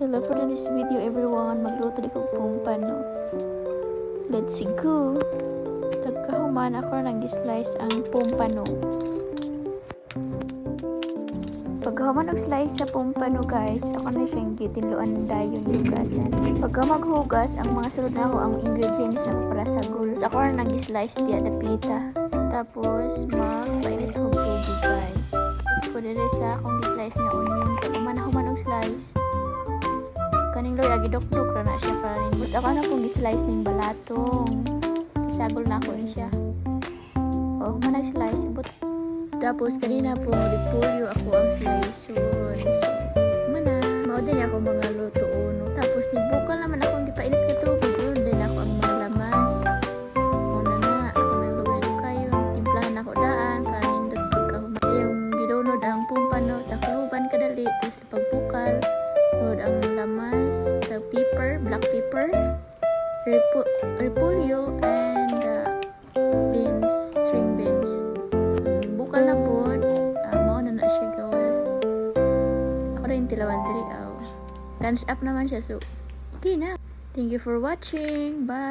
Hello for this video everyone, magluto di kong pumpanos. Let's go! Tagkahuman ako nag-slice ang pumpano. Pagkahuman og slice sa pumpano guys, ako na siyang gitinluan dayon hugasan. Pagka maghugas, ang mga sunod na ako ang ingredients na para sa gulos. Ako na nag-slice diya dapita. Tapos magpainit ako tubig guys. Pwede sa akong gi-slice nga onion. Pagkahuman og slice, kaning loy agi dok-dok ra na siya para ning bus. Ako na pong gi-slice ning balatong. Isagol na ako ni siya. Oh, manag slice but tapos kanina po repolyo ako ang slice yun. So, mana mao din ako mga luto uno. Tapos ni bukal naman ako ang gipainit nga tubig. Yun din ako ang mga lamas. Una na ako naglugay-lugay yun. Timplahan ako daan para nindot pagkahuman. Yung gidunod ang pumpano, takluban kadali. Tapos pagbukal ang lamas, the pepper, black pepper, repolyo, and beans, string beans. Bukal na po, mao na siya gawas. Ako rin tilawan diri. Thumbs up naman siya, so okay na. Thank you for watching. Bye!